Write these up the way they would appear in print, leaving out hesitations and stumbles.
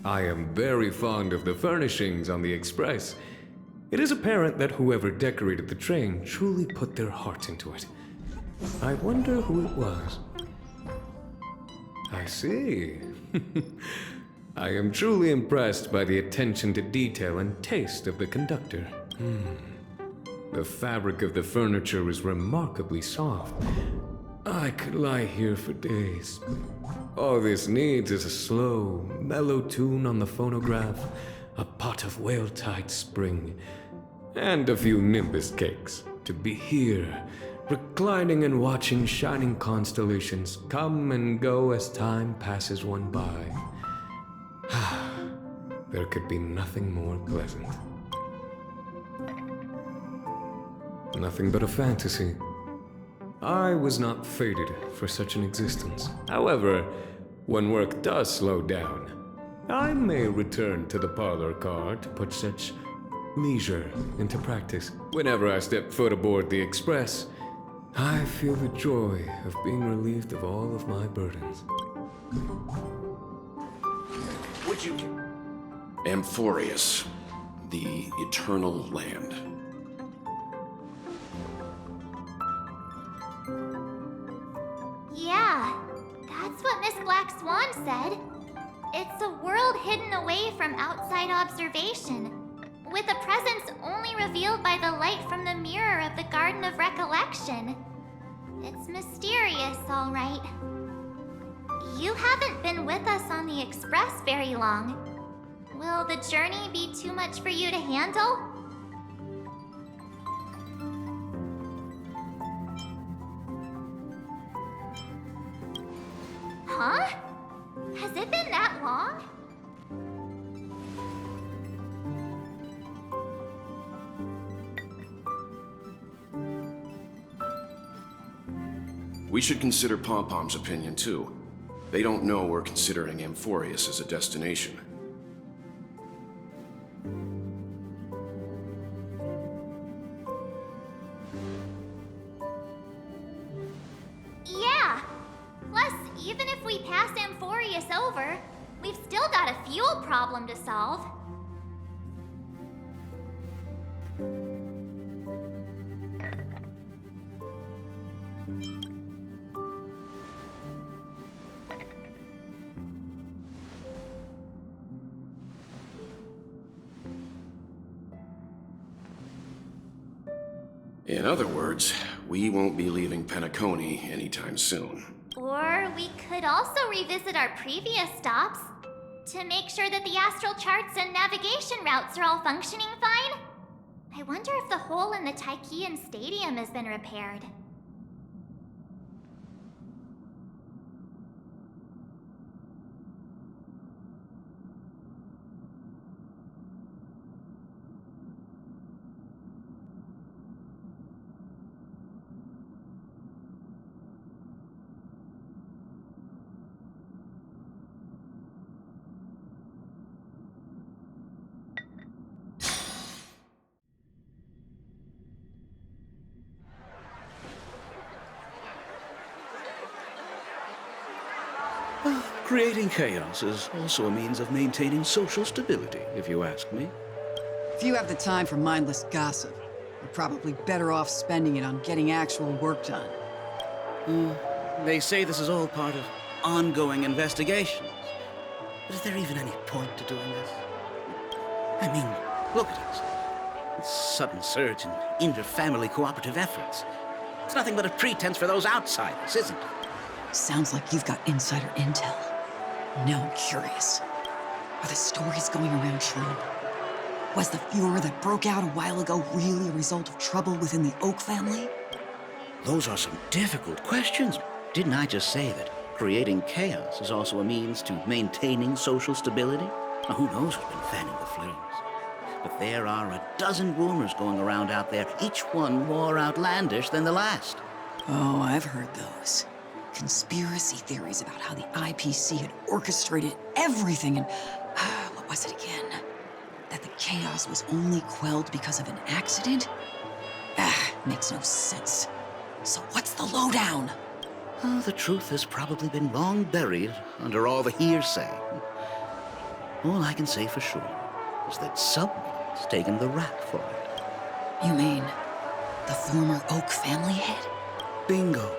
I am very fond of the furnishings on the Express. It is apparent that whoever decorated the train truly put their heart into it. I wonder who it was. I see. I am truly impressed by the attention to detail and taste of the conductor. The fabric of the furniture is remarkably soft. I could lie here for days. All this needs is a slow, mellow tune on the phonograph, a pot of whale-tide spring, and a few Nimbus cakes to be here, reclining and watching shining constellations come and go as time passes one by. There could be nothing more pleasant. Nothing but a fantasy. I was not fated for such an existence. However, when work does slow down, I may return to the parlor car to put such leisure into practice. Whenever I step foot aboard the Express, I feel the joy of being relieved of all of my burdens. Would you... Amphorius, the Eternal Land. Yeah, that's what Miss Black Swan said. It's a world hidden away from outside observation, with a presence only revealed by the light from the mirror of the Garden of Recollection. It's mysterious, all right. You haven't been with us on the Express very long. Will the journey be too much for you to handle? Huh? Has it been that long? We should consider Pom-Pom's opinion, too. They don't know we're considering Amphorius as a destination. Yeah. Plus, even if we pass Amphorius over, we've still got a fuel problem to solve. In other words, we won't be leaving Penacony anytime soon. Or we could also revisit our previous stops to make sure that the astral charts and navigation routes are all functioning fine. I wonder if the hole in the Tychean Stadium has been repaired. Creating chaos is also a means of maintaining social stability, if you ask me. If you have the time for mindless gossip, you're probably better off spending it on getting actual work done. They say this is all part of ongoing investigations. But is there even any point to doing this? I mean, look at us. This sudden surge in inter-family cooperative efforts. It's nothing but a pretense for those outsiders, isn't it? Sounds like you've got insider intel. Now I'm curious. Are the stories going around true? Was the furor that broke out a while ago really a result of trouble within the Oak family? Those are some difficult questions. Didn't I just say that creating chaos is also a means to maintaining social stability? Now, who knows who's been fanning the flames? But there are a dozen rumors going around out there, each one more outlandish than the last. Oh, I've heard those. Conspiracy theories about how the IPC had orchestrated everything and... what was it again? That the chaos was only quelled because of an accident? Makes no sense. So what's the lowdown? Oh, the truth has probably been long buried under all the hearsay. All I can say for sure is that someone's taken the rap for it. You mean the former Oak family head? Bingo.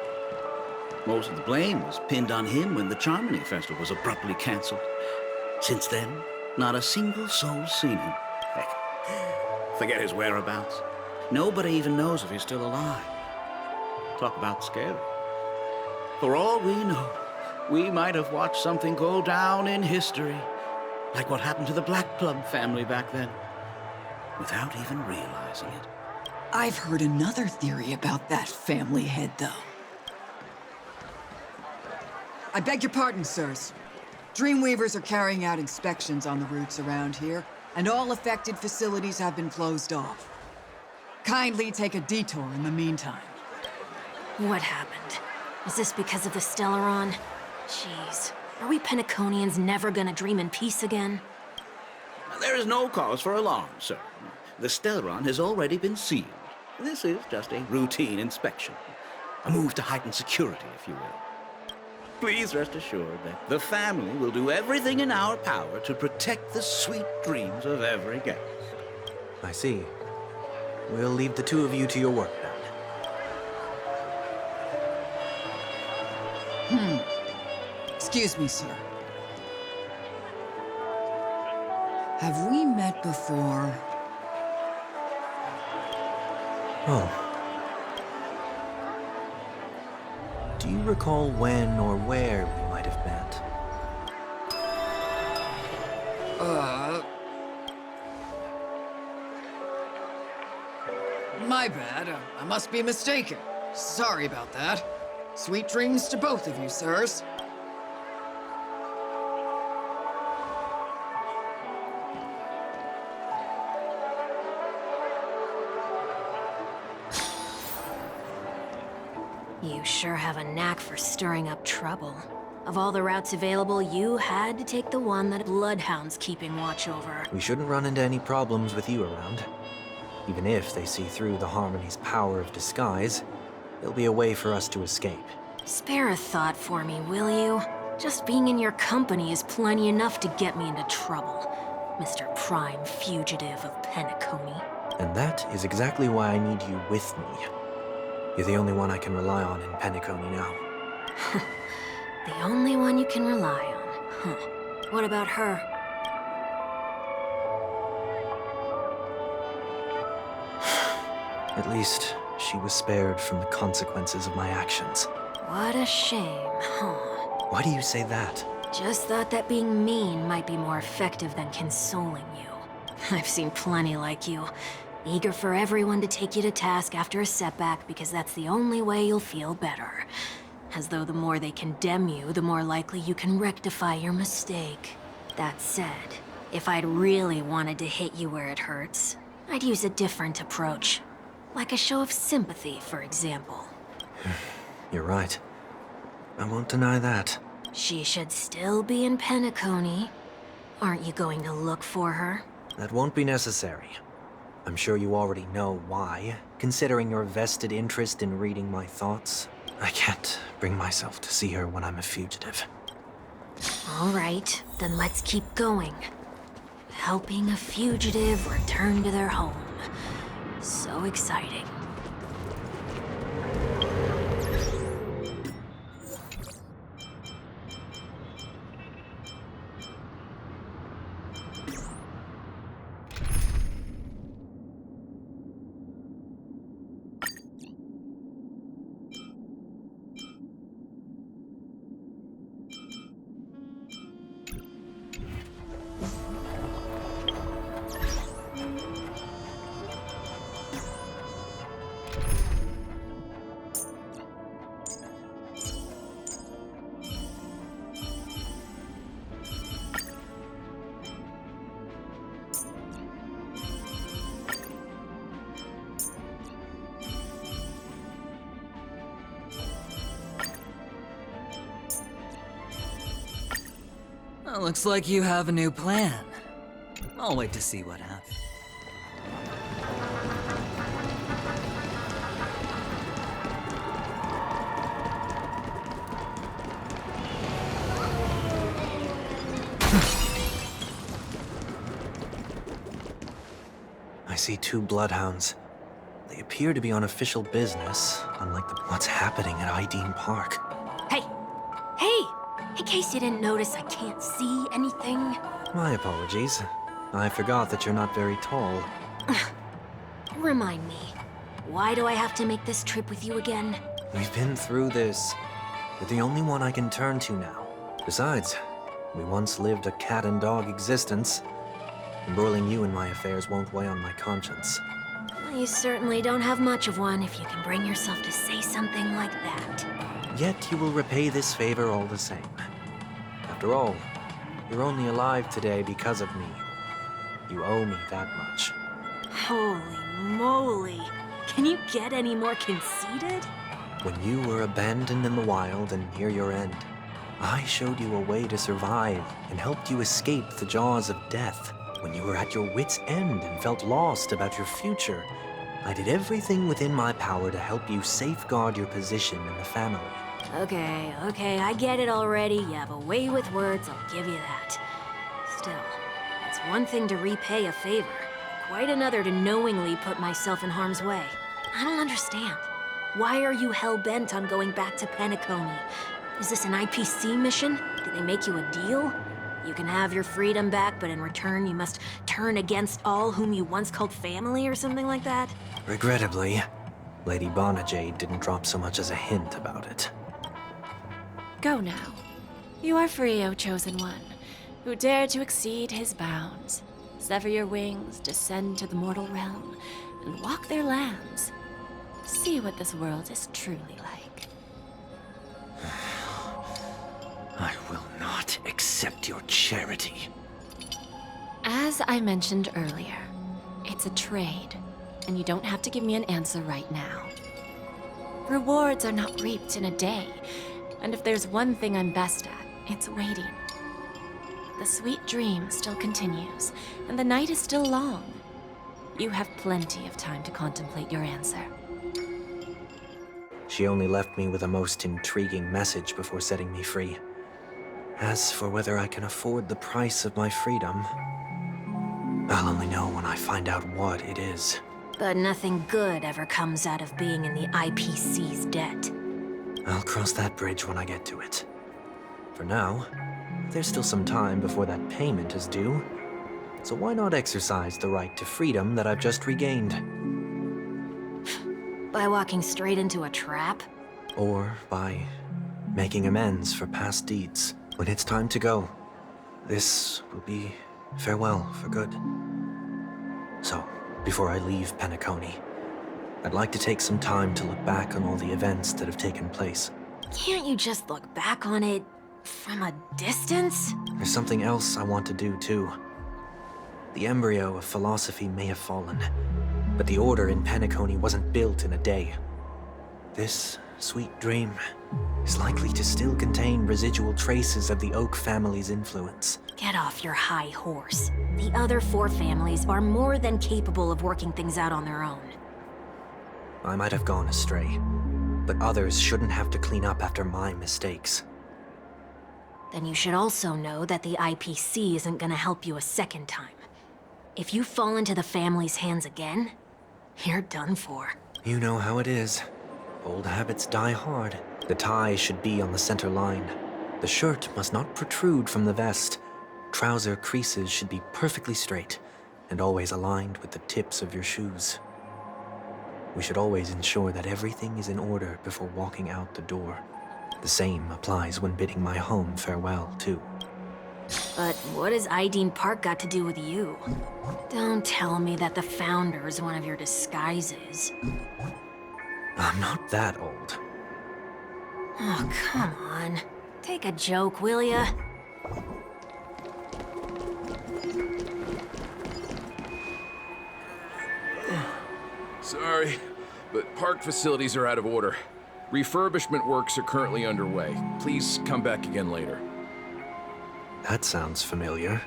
Most of the blame was pinned on him when the Charmony Festival was abruptly cancelled. Since then, not a single soul's seen him. Heck, forget his whereabouts. Nobody even knows if he's still alive. Talk about scary. For all we know, we might have watched something go down in history, like what happened to the Black Plum family back then, without even realizing it. I've heard another theory about that family head, though. I beg your pardon, sirs. Dreamweavers are carrying out inspections on the routes around here, and all affected facilities have been closed off. Kindly take a detour in the meantime. What happened? Is this because of the Stellaron? Jeez, are we Penaconians never gonna dream in peace again? There is no cause for alarm, sir. The Stellaron has already been sealed. This is just a routine inspection. A move to heighten security, if you will. Please rest assured that the family will do everything in our power to protect the sweet dreams of every guest. I see. We'll leave the two of you to your work then. Excuse me, sir. Have we met before? Oh. Do you recall when or where we might have met? My bad. I must be mistaken. Sorry about that. Sweet dreams to both of you, sirs. You sure have a knack for stirring up trouble. Of all the routes available, you had to take the one that Bloodhound's keeping watch over. We shouldn't run into any problems with you around. Even if they see through the Harmony's power of disguise, there'll be a way for us to escape. Spare a thought for me, will you? Just being in your company is plenty enough to get me into trouble, Mr. Prime Fugitive of Penacony. And that is exactly why I need you with me. You're the only one I can rely on in Penacony now. The only one you can rely on. Huh. What about her? At least, she was spared from the consequences of my actions. What a shame, huh? Why do you say that? Just thought that being mean might be more effective than consoling you. I've seen plenty like you. Eager for everyone to take you to task after a setback because that's the only way you'll feel better. As though the more they condemn you, the more likely you can rectify your mistake. That said, if I'd really wanted to hit you where it hurts, I'd use a different approach. Like a show of sympathy, for example. You're right. I won't deny that. She should still be in Penacony. Aren't you going to look for her? That won't be necessary. I'm sure you already know why. Considering your vested interest in reading my thoughts, I can't bring myself to see her when I'm a fugitive. All right, then let's keep going. Helping a fugitive return to their home. So exciting. Well, looks like you have a new plan. I'll wait to see what happens. see 2 bloodhounds. They appear to be on official business, unlike what's happening at Ideen Park. Hey! Hey! In case you didn't notice, I can't see anything. My apologies. I forgot that you're not very tall. Remind me, why do I have to make this trip with you again? We've been through this. You're the only one I can turn to now. Besides, we once lived a cat-and-dog existence. Embroiling you in my affairs won't weigh on my conscience. Well, you certainly don't have much of one if you can bring yourself to say something like that. Yet you will repay this favor all the same. After all, you're only alive today because of me. You owe me that much. Holy moly! Can you get any more conceited? When you were abandoned in the wild and near your end, I showed you a way to survive and helped you escape the jaws of death. When you were at your wit's end and felt lost about your future, I did everything within my power to help you safeguard your position in the family. Okay, I get it already. You have a way with words, I'll give you that. Still, it's one thing to repay a favor, quite another to knowingly put myself in harm's way. I don't understand. Why are you hell-bent on going back to Penacony? Is this an IPC mission? Did they make you a deal? You can have your freedom back, but in return you must turn against all whom you once called family or something like that? Regrettably, Lady Bonajade didn't drop so much as a hint about it. Go now. You are free, O Chosen One, who dare to exceed his bounds. Sever your wings, descend to the mortal realm, and walk their lands. See what this world is truly like. I will not accept your charity. As I mentioned earlier, it's a trade, and you don't have to give me an answer right now. Rewards are not reaped in a day, and if there's one thing I'm best at, it's waiting. The sweet dream still continues, and the night is still long. You have plenty of time to contemplate your answer. She only left me with a most intriguing message before setting me free. As for whether I can afford the price of my freedom, I'll only know when I find out what it is. But nothing good ever comes out of being in the IPC's debt. I'll cross that bridge when I get to it. For now, there's still some time before that payment is due. So why not exercise the right to freedom that I've just regained? By walking straight into a trap? Or by making amends for past deeds. When it's time to go, this will be farewell for good. So, before I leave Penacony, I'd like to take some time to look back on all the events that have taken place. Can't you just look back on it from a distance? There's something else I want to do too. The embryo of philosophy may have fallen, but the order in Penacony wasn't built in a day. This sweet dream is likely to still contain residual traces of the Oak family's influence. Get off your high horse. The other 4 families are more than capable of working things out on their own. I might have gone astray, but others shouldn't have to clean up after my mistakes. Then you should also know that the IPC isn't gonna help you a second time. If you fall into the family's hands again, you're done for. You know how it is. Old habits die hard. The tie should be on the center line. The shirt must not protrude from the vest. Trouser creases should be perfectly straight, and always aligned with the tips of your shoes. We should always ensure that everything is in order before walking out the door. The same applies when bidding my home farewell, too. But what has Ideen Park got to do with you? Don't tell me that the Founder is one of your disguises. I'm not that old. Oh, come on. Take a joke, will ya? Sorry, but park facilities are out of order. Refurbishment works are currently underway. Please come back again later. That sounds familiar.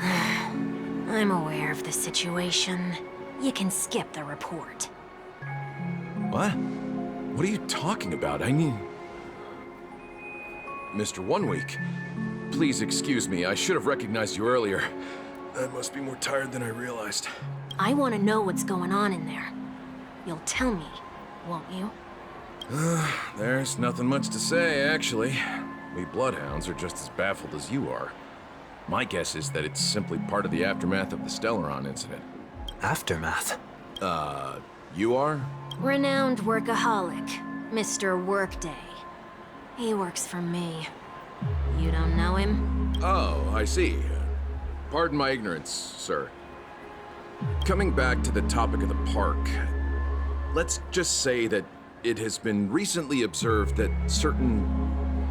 I'm aware of the situation. You can skip the report. What? What are you talking about? I mean... Mr. 1 Week, please excuse me. I should have recognized you earlier. I must be more tired than I realized. I want to know what's going on in there. You'll tell me, won't you? There's nothing much to say, actually. We bloodhounds are just as baffled as you are. My guess is that it's simply part of the aftermath of the Stellaron incident. Aftermath? You are? Renowned workaholic, Mr. Workday. He works for me. You don't know him? Oh, I see. Pardon my ignorance, sir. Coming back to the topic of the park, let's just say that it has been recently observed that certain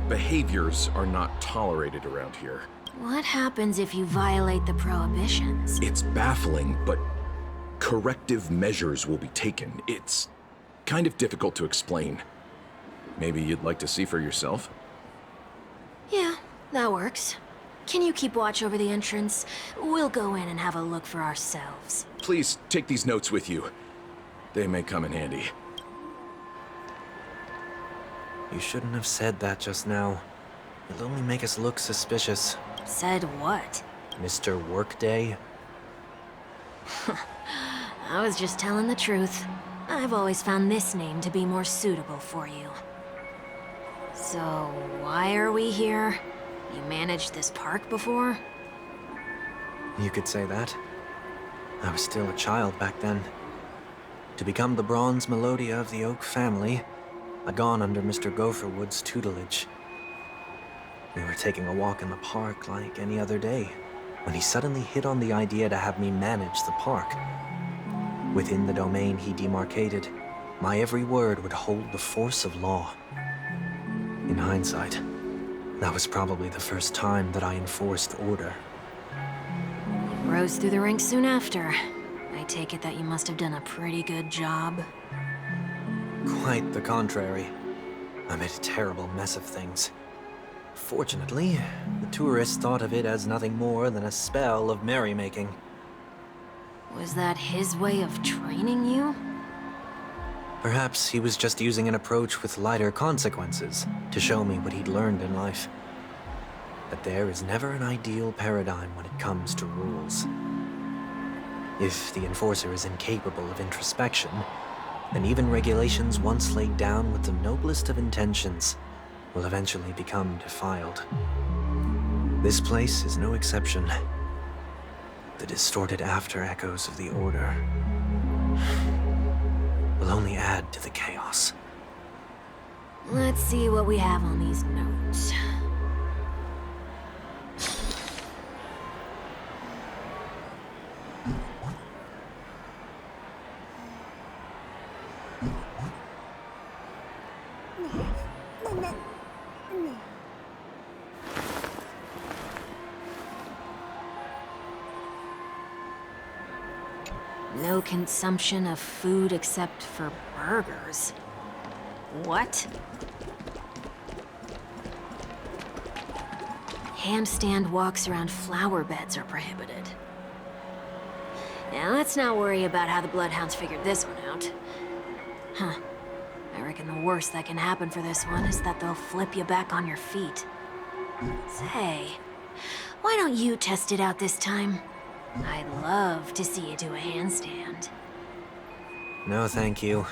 behaviors are not tolerated around here. What happens if you violate the prohibitions? It's baffling, but corrective measures will be taken. It's kind of difficult to explain. Maybe you'd like to see for yourself? Yeah, that works. Can you keep watch over the entrance? We'll go in and have a look for ourselves. Please take these notes with you. They may come in handy. You shouldn't have said that just now. It'll only make us look suspicious. Said what? Mr. Workday? I was just telling the truth. I've always found this name to be more suitable for you. So, why are we here? You managed this park before? You could say that. I was still a child back then. To become the bronze Melodia of the Oak family, I'd gone under Mr. Gopherwood's tutelage. We were taking a walk in the park like any other day, when he suddenly hit on the idea to have me manage the park. Within the domain he demarcated, my every word would hold the force of law. In hindsight, that was probably the first time that I enforced order. You rose through the ranks soon after. I take it that you must have done a pretty good job. Quite the contrary. I made a terrible mess of things. Fortunately, the tourists thought of it as nothing more than a spell of merrymaking. Was that his way of training you? Perhaps he was just using an approach with lighter consequences to show me what he'd learned in life. But there is never an ideal paradigm when it comes to rules. If the enforcer is incapable of introspection, then even regulations once laid down with the noblest of intentions will eventually become defiled. This place is no exception. The distorted after-echoes of the Order will only add to the chaos. Let's see what we have on these notes. No consumption of food except for burgers. What? Handstand walks around flower beds are prohibited. Now let's not worry about how the Bloodhounds figured this one out. Huh. I reckon the worst that can happen for this one is that they'll flip you back on your feet. Say, why don't you test it out this time? I'd love to see you do a handstand. No, thank you.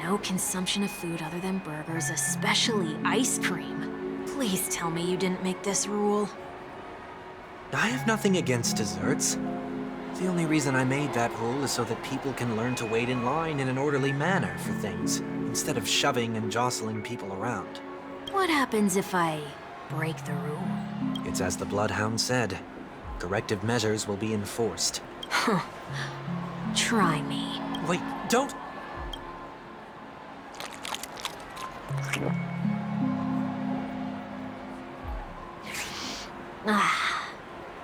No consumption of food other than burgers, especially ice cream. Please tell me you didn't make this rule. I have nothing against desserts. The only reason I made that rule is so that people can learn to wait in line in an orderly manner for things, instead of shoving and jostling people around. What happens if I break the rule? It's as the Bloodhound said. Corrective measures will be enforced. Huh. Try me. Wait, don't! Ah.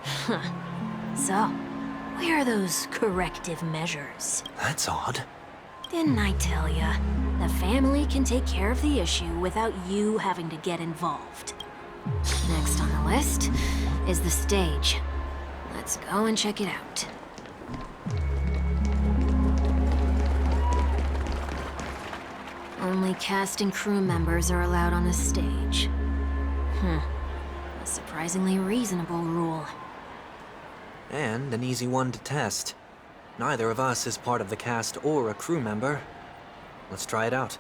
Huh. So, where are those corrective measures? That's odd. Didn't I tell ya? The family can take care of the issue without you having to get involved. Next on the list is the stage. Let's go and check it out. Only cast and crew members are allowed on the stage. A surprisingly reasonable rule. And an easy one to test. Neither of us is part of the cast or a crew member. Let's try it out.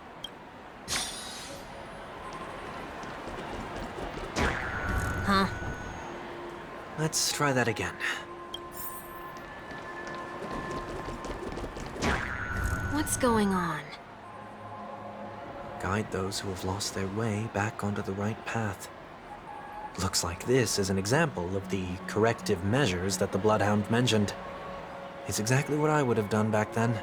Huh? Let's try that again. What's going on? Guide those who have lost their way back onto the right path. Looks like this is an example of the corrective measures that the Bloodhound mentioned. It's exactly what I would have done back then.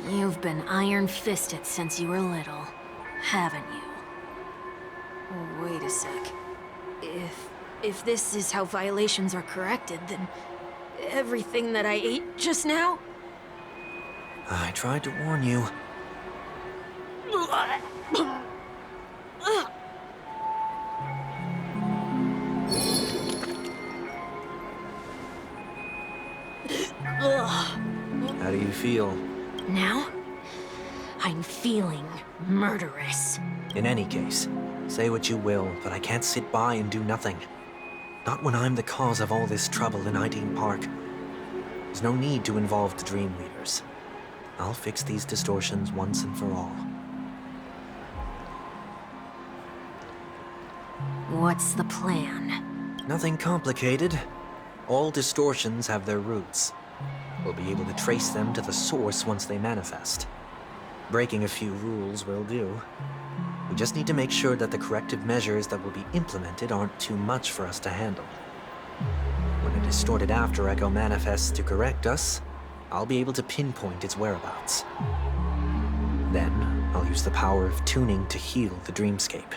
You've been iron-fisted since you were little, haven't you? Oh, wait a sec. If this is how violations are corrected, then everything that I ate just now? I tried to warn you. How do you feel? Now? I'm feeling murderous. In any case, say what you will, but I can't sit by and do nothing. Not when I'm the cause of all this trouble in Ideen Park. There's no need to involve the Dreamweavers. I'll fix these distortions once and for all. What's the plan? Nothing complicated. All distortions have their roots. We'll be able to trace them to the source once they manifest. Breaking a few rules will do. We just need to make sure that the corrective measures that will be implemented aren't too much for us to handle. When a distorted after echo manifests to correct us, I'll be able to pinpoint its whereabouts. Then, I'll use the power of tuning to heal the dreamscape.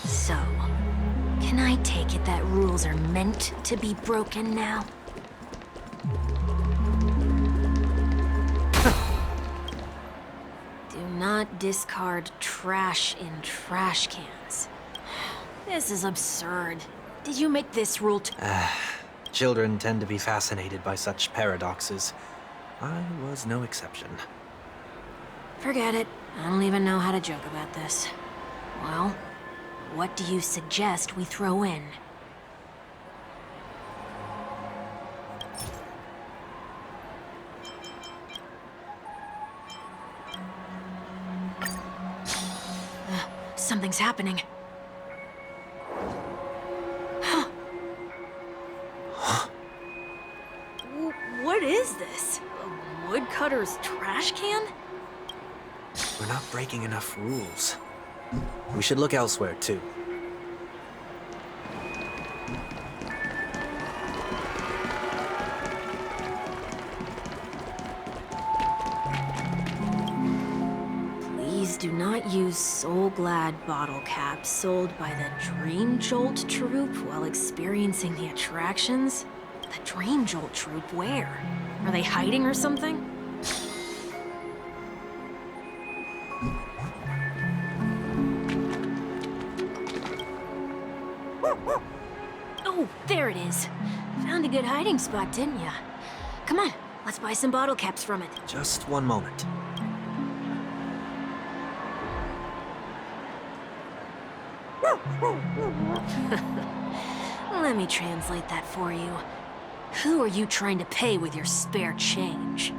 So, can I take it that rules are meant to be broken now? Do not discard trash in trash cans. This is absurd. Did you make this rule Children tend to be fascinated by such paradoxes. I was no exception. Forget it. I don't even know how to joke about this. Well, what do you suggest we throw in? Something's happening. What is this? A woodcutter's trash can? We're not breaking enough rules. We should look elsewhere, too. Please do not use Soul Glad bottle caps sold by the Dream Jolt troupe while experiencing the attractions. The Dream Jolt troupe, where? Are they hiding or something? Oh, there it is. Found a good hiding spot, didn't ya? Come on, let's buy some bottle caps from it. Just one moment. Let me translate that for you. Who are you trying to pay with your spare change?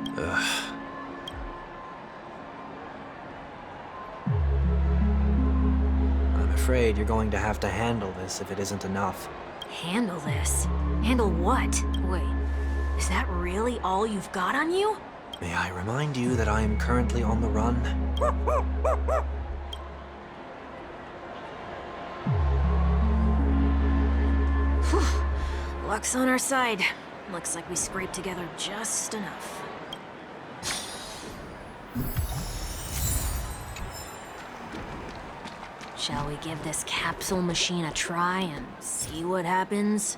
I'm afraid you're going to have to handle this if it isn't enough. Handle this? Handle what? Wait, is that really all you've got on you? May I remind you that I am currently on the run? Whew. Luck's on our side. Looks like we scraped together just enough. Shall we give this capsule machine a try and see what happens?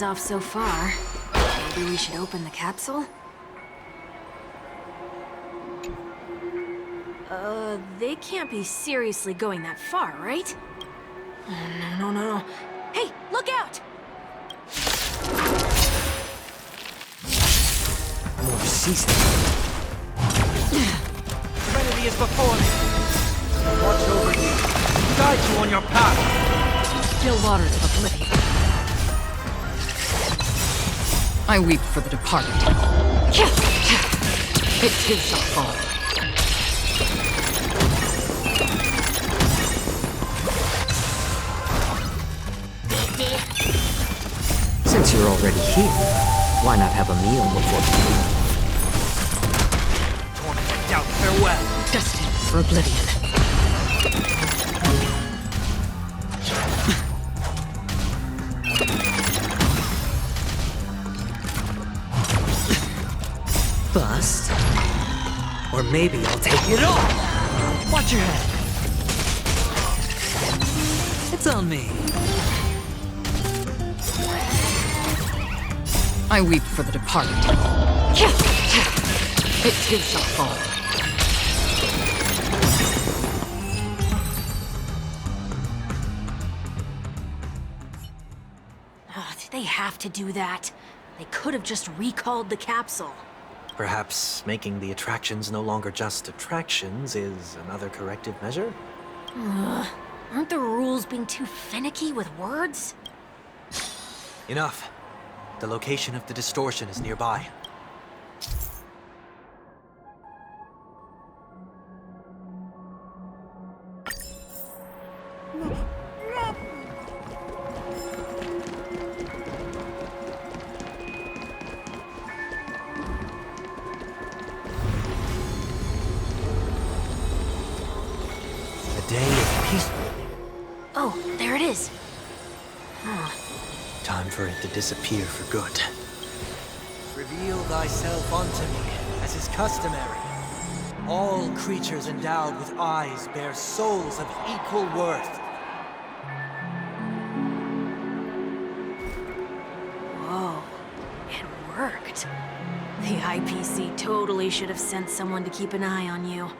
things off so far. Maybe we should open the capsule? They can't be seriously going that far, right? Oh, no. Hey, look out! More seasoning. Serenity is before me. Watch over you. Guide you on your path. Still waters of oblivion. I weep for the departed. It too shall fall. Since you're already here, why not have a meal before you leave? Torment doubt, farewell. Destined for oblivion. Bust? Or maybe I'll take it all! Watch your head! It's on me. I weep for the departed. It too shall fall. Oh, did they have to do that? They could have just recalled the capsule. Perhaps making the attractions no longer just attractions is another corrective measure? Aren't the rules being too finicky with words? Enough. The location of the distortion is nearby. A day of peace. Oh, there it is. Time for it to disappear for good. Reveal thyself unto me, as is customary. All creatures endowed with eyes bear souls of equal worth. Whoa, it worked. The IPC totally should have sent someone to keep an eye on you.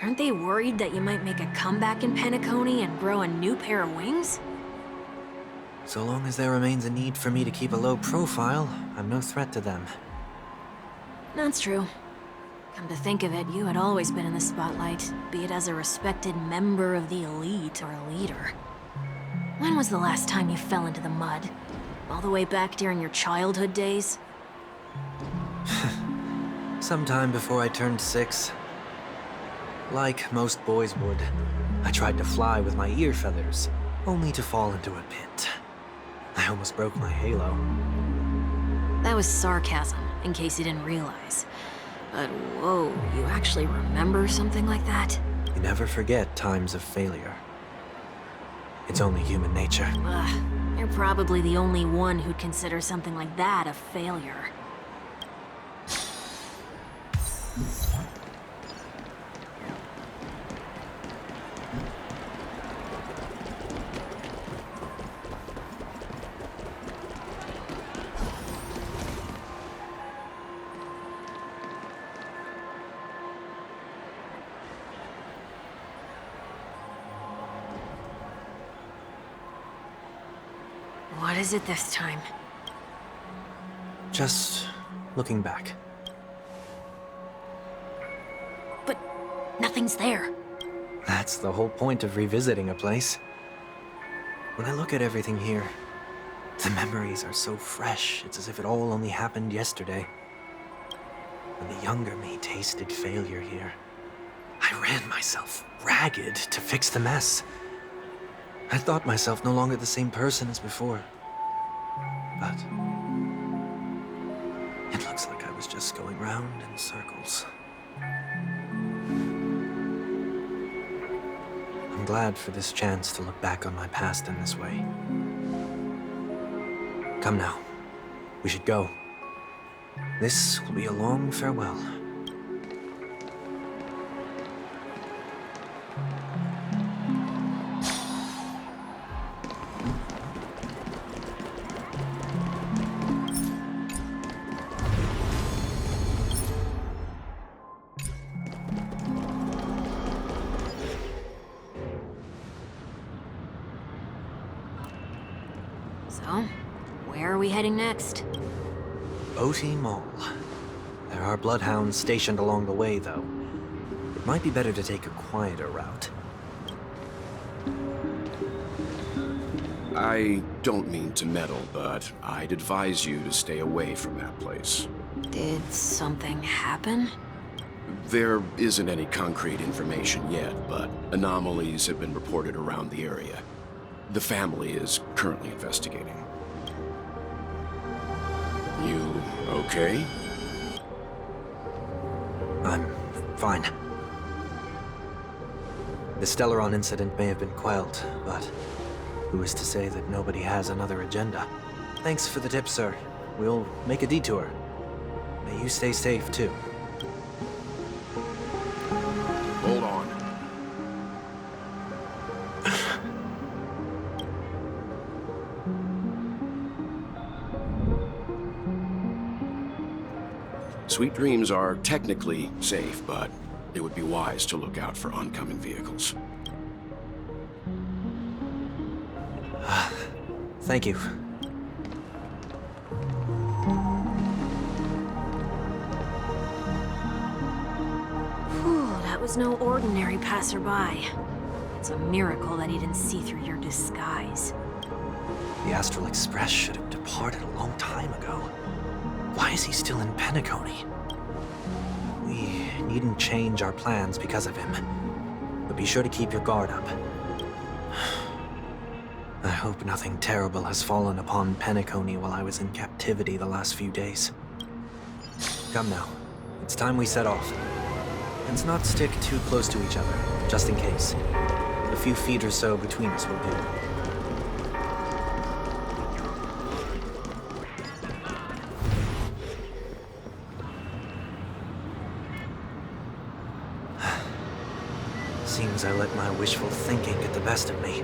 Aren't they worried that you might make a comeback in Penacony and grow a new pair of wings? So long as there remains a need for me to keep a low profile, I'm no threat to them. That's true. Come to think of it, you had always been in the spotlight, be it as a respected member of the elite or a leader. When was the last time you fell into the mud? All the way back during your childhood days? Sometime before I turned 6. Like most boys would, I tried to fly with my ear feathers, only to fall into a pit. I almost broke my halo. That was sarcasm, in case you didn't realize. But whoa, you actually remember something like that? You never forget times of failure. It's only human nature. You're probably the only one who'd consider something like that a failure. What is it this time? Just looking back. But nothing's there. That's the whole point of revisiting a place. When I look at everything here, the memories are so fresh, it's as if it all only happened yesterday. When the younger me tasted failure here, I ran myself ragged to fix the mess. I thought myself no longer the same person as before. But it looks like I was just going round in circles. I'm glad for this chance to look back on my past in this way. Come now, we should go. This will be a long farewell. So, where are we heading next? OT Mall. There are bloodhounds stationed along the way, though. It might be better to take a quieter route. I don't mean to meddle, but I'd advise you to stay away from that place. Did something happen? There isn't any concrete information yet, but anomalies have been reported around the area. The family is currently investigating. You okay? I'm fine. The Stellaron incident may have been quelled, but who is to say that nobody has another agenda? Thanks for the tip, sir. We'll make a detour. May you stay safe, too. Hold on. Sweet Dreams are technically safe, but it would be wise to look out for oncoming vehicles. Thank you. Whew, that was no ordinary passerby. It's a miracle that he didn't see through your disguise. The Astral Express should have departed a long time ago. Why is he still in Penacony? We needn't change our plans because of him. But be sure to keep your guard up. I hope nothing terrible has fallen upon Penacony while I was in captivity the last few days. Come now. It's time we set off. Let's not stick too close to each other, just in case. A few feet or so between us will do. Seems I let my wishful thinking get the best of me.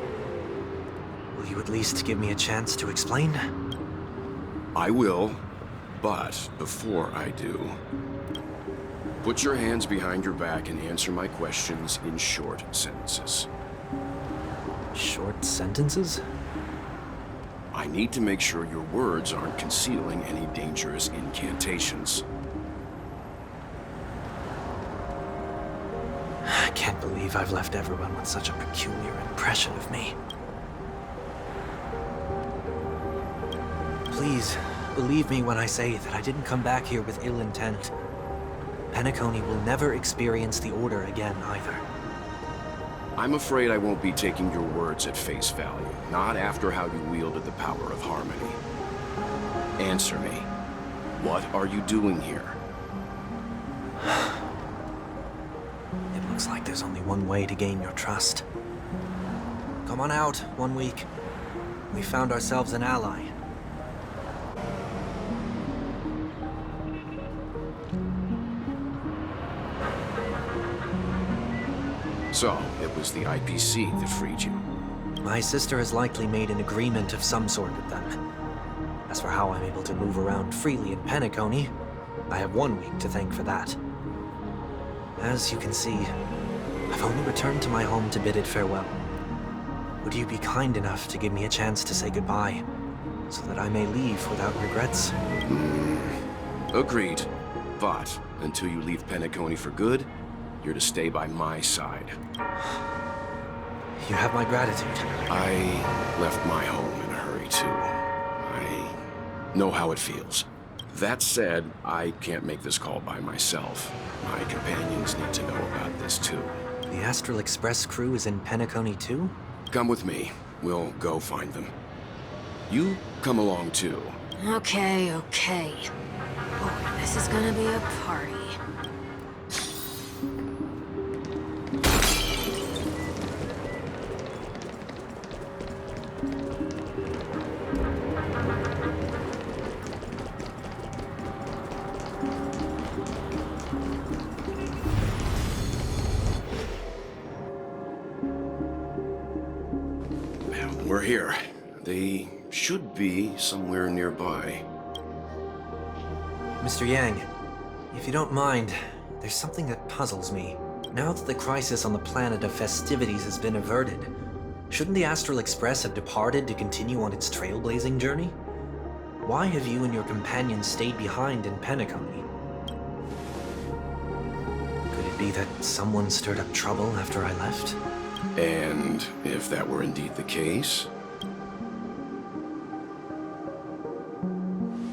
Will you at least give me a chance to explain? I will, but before I do, put your hands behind your back and answer my questions in short sentences. Short sentences? I need to make sure your words aren't concealing any dangerous incantations. I can't believe I've left everyone with such a peculiar impression of me. Please, believe me when I say that I didn't come back here with ill intent. Penacony will never experience the Order again, either. I'm afraid I won't be taking your words at face value, not after how you wielded the power of harmony. Answer me. What are you doing here? It looks like there's only one way to gain your trust. Come on out, 1 week. We found ourselves an ally. So, it was the IPC that freed you. My sister has likely made an agreement of some sort with them. As for how I'm able to move around freely in Penacony, I have 1 week to thank for that. As you can see, I've only returned to my home to bid it farewell. Would you be kind enough to give me a chance to say goodbye, so that I may leave without regrets? Agreed. But, until you leave Penacony for good, you're to stay by my side. You have my gratitude. I left my home in a hurry, too. I know how it feels. That said, I can't make this call by myself. My companions need to know about this, too. The Astral Express crew is in Penacony, too? Come with me. We'll go find them. You come along, too. Okay, okay. Oh, this is gonna be a party. We're here. They should be somewhere nearby. Mr. Yang, if you don't mind, there's something that puzzles me. Now that the crisis on the planet of festivities has been averted, Shouldn't the Astral Express have departed to continue on its trailblazing journey? Why have you and your companions stayed behind in Penacony? Could it be that someone stirred up trouble after I left? And if that were indeed the case,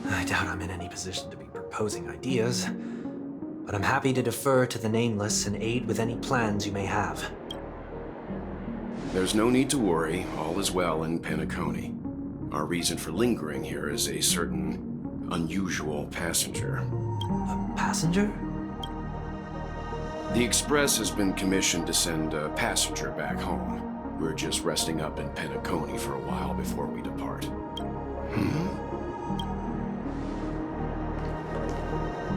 I doubt I'm in any position to be proposing ideas, but I'm happy to defer to the Nameless and aid with any plans you may have. there's no need to worry. All is well in Penacony. Our reason for lingering here is a certain unusual passenger. A passenger? The Express has been commissioned to send a passenger back home. We're just resting up in Penacony for a while before we depart.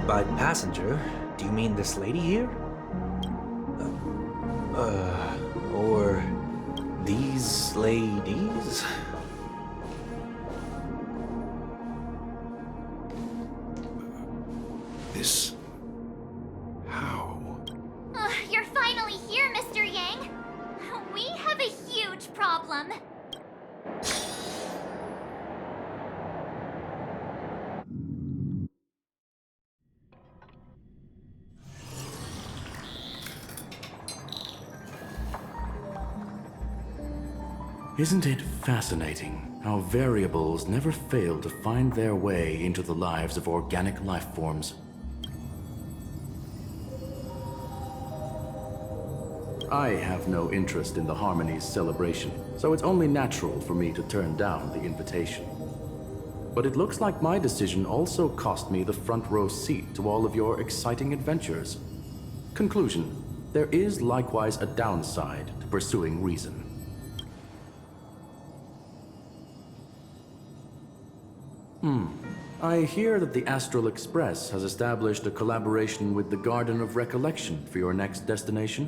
By passenger, do you mean this lady here? Or these ladies? This... how? You're finally here, Mr. Yang. We have a huge problem. Isn't it fascinating how variables never fail to find their way into the lives of organic life forms? I have no interest in the Harmony's celebration, so it's only natural for me to turn down the invitation. But it looks like my decision also cost me the front row seat to all of your exciting adventures. Conclusion: there is likewise a downside to pursuing reason. I hear that the Astral Express has established a collaboration with the Garden of Recollection for your next destination.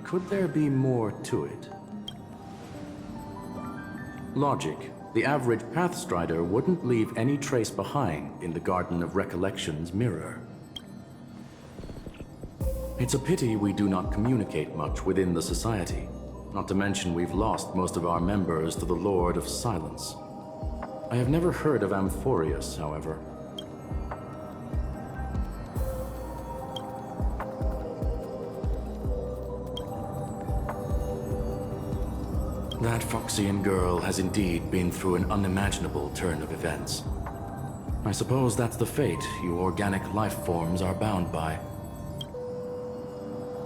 Could there be more to it? Logic. The average Pathstrider wouldn't leave any trace behind in the Garden of Recollection's mirror. It's a pity we do not communicate much within the society. Not to mention we've lost most of our members to the Lord of Silence. I have never heard of Amphorius, however. That Foxian girl has indeed been through an unimaginable turn of events. I suppose that's the fate you organic life forms are bound by.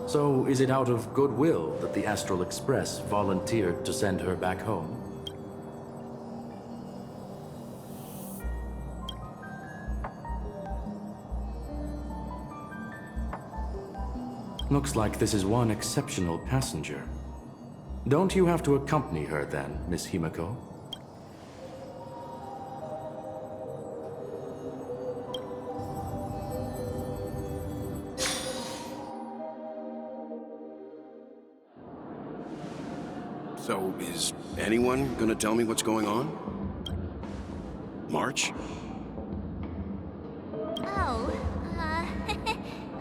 So, is it out of goodwill that the Astral Express volunteered to send her back home? Looks like this is one exceptional passenger. Don't you have to accompany her then, Miss Himiko? So, is anyone gonna tell me what's going on? March? Oh,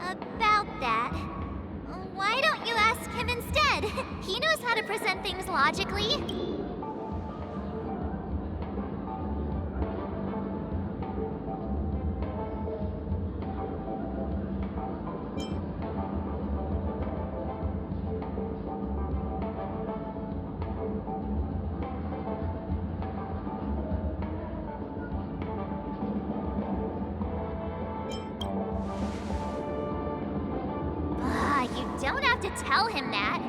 about that. Why don't you ask him instead? He knows how to present things logically. You don't have to tell him that.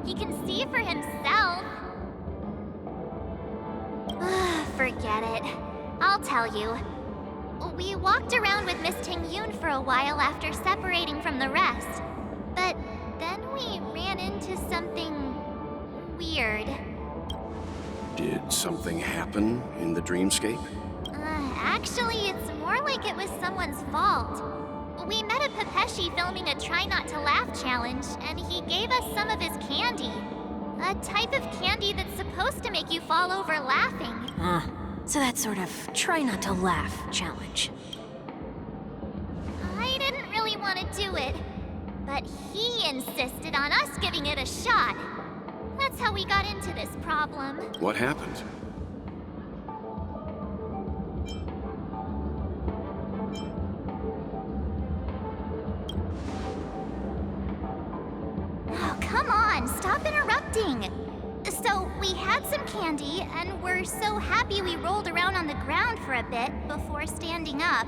He can see for himself. Forget it. I'll tell you. We walked around with Miss Tingyun for a while after separating from the rest. But then we ran into something weird. Did something happen in the dreamscape? Actually, it's more like it was someone's fault. We met a Pepeshi filming a Try Not to Laugh challenge, and he gave us some of his candy. A type of candy that's supposed to make you fall over laughing. So that sort of try not to laugh challenge. I didn't really want want to do it. But he insisted on us giving it a shot. That's how we got into this problem. What happened? Oh, come on, stop interrupting. So, we had some candy, and we're so happy we rolled around on the ground for a bit before standing up.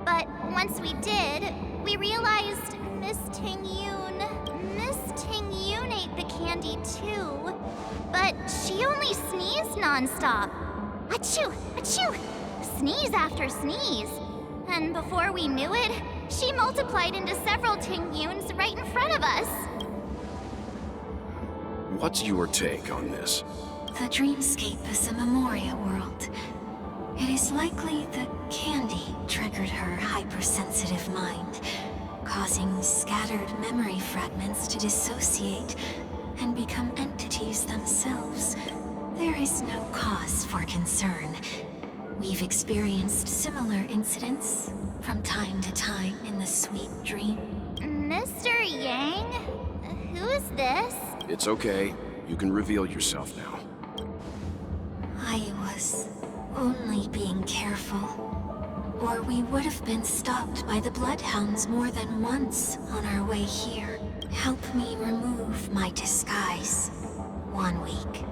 But once we did, we realized Miss Tingyun ate the candy too. But she only sneezed nonstop. Achoo! Achoo! Sneeze after sneeze. And before we knew it, she multiplied into several Tingyuns right in front of us. What's your take on this? The dreamscape is a Memoria world. It is likely the candy triggered her hypersensitive mind, causing scattered memory fragments to dissociate and become entities themselves. There is no cause for concern. We've experienced similar incidents from time to time in the sweet dream. Mr. Yang? Who's this? It's okay. You can reveal yourself now. I was only being careful, or we would have been stopped by the Bloodhounds more than once on our way here. Help me remove my disguise. 1 week.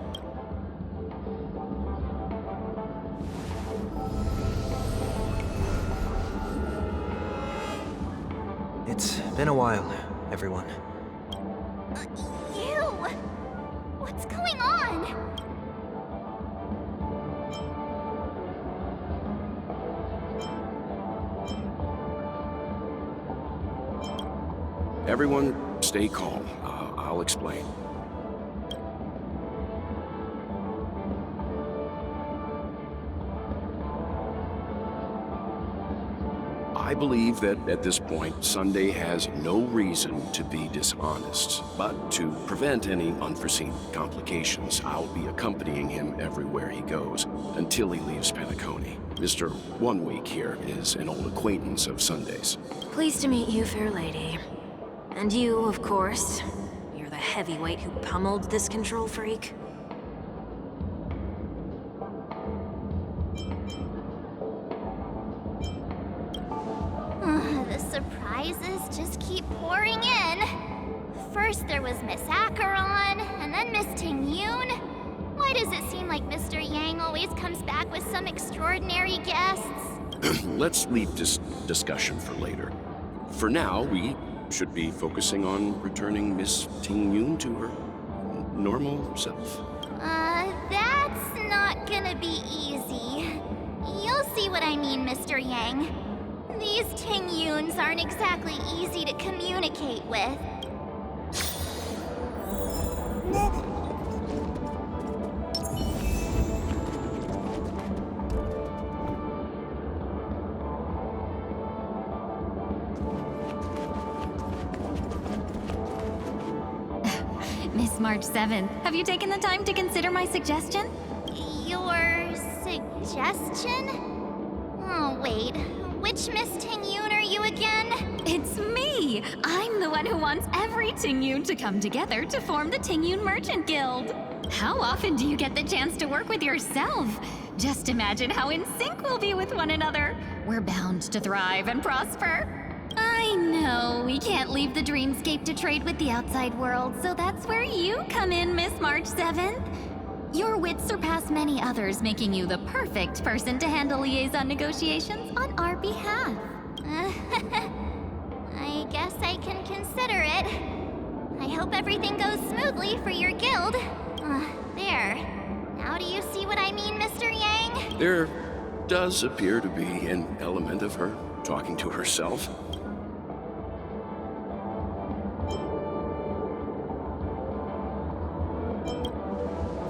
It's been a while, everyone. You! What's going on? Everyone, stay calm. I'll explain. I believe that at this point, Sunday has no reason to be dishonest. But to prevent any unforeseen complications, I'll be accompanying him everywhere he goes until he leaves Penacony. Mr. 1 Week here is an old acquaintance of Sunday's. Pleased to meet you, fair lady. And you, of course. You're the heavyweight who pummeled this control freak. The surprises just keep pouring in. First there was Miss Acheron, and then Miss Tingyun. Why does it seem like Mr. Yang always comes back with some extraordinary guests? Let's leave this discussion for later. For now, we should be focusing on returning Miss Tingyun to her normal self. That's not gonna be easy. You'll see what I mean, Mr. Yang. These Tingyuns aren't exactly easy to communicate with. Miss March 7th, have you taken the time to consider my suggestion? Your suggestion? Oh, wait. Which Miss Tingyun are you again? It's me! I'm the one who wants every Tingyun to come together to form the Tingyun Merchant Guild. How often do you get the chance to work with yourself? Just imagine how in sync we'll be with one another. We're bound to thrive and prosper. I know, we can't leave the dreamscape to trade with the outside world, so that's where you come in, Miss March 7th. Your wits surpass many others, making you the perfect person to handle liaison negotiations on our behalf. I guess I can consider it. I hope everything goes smoothly for your guild. There. Now do you see what I mean, Mr. Yang? There does appear to be an element of her talking to herself.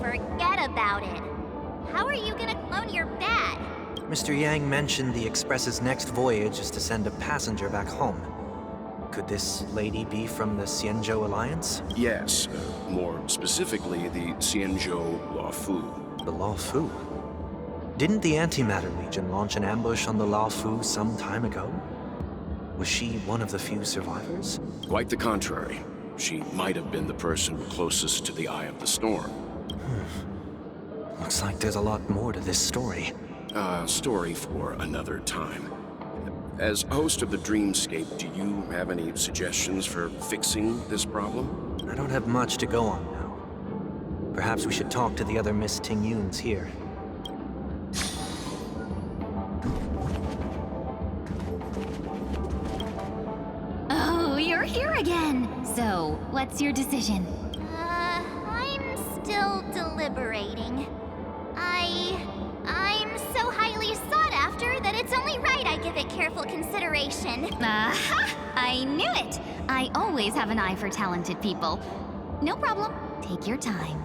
Forget about it. How are you gonna clone your bat? Mr. Yang mentioned the Express's next voyage is to send a passenger back home. Could this lady be from the Xianzhou Alliance? Yes, more specifically, the Xianzhou Law Fu. The Law Fu? Didn't the Antimatter Legion launch an ambush on the Law Fu some time ago? Was she one of the few survivors? Quite the contrary. She might have been the person closest to the eye of the storm. Looks like there's a lot more to this story. Story for another time. As host of the Dreamscape, do you have any suggestions for fixing this problem? I don't have much to go on now. Perhaps we should talk to the other Miss Tingyuns here. Oh, you're here again. So, what's your decision? I'm still deliberating. I'm so highly sought after that it's only right I give it careful consideration. Aha! I knew it! I always have an eye for talented people. No problem. Take your time.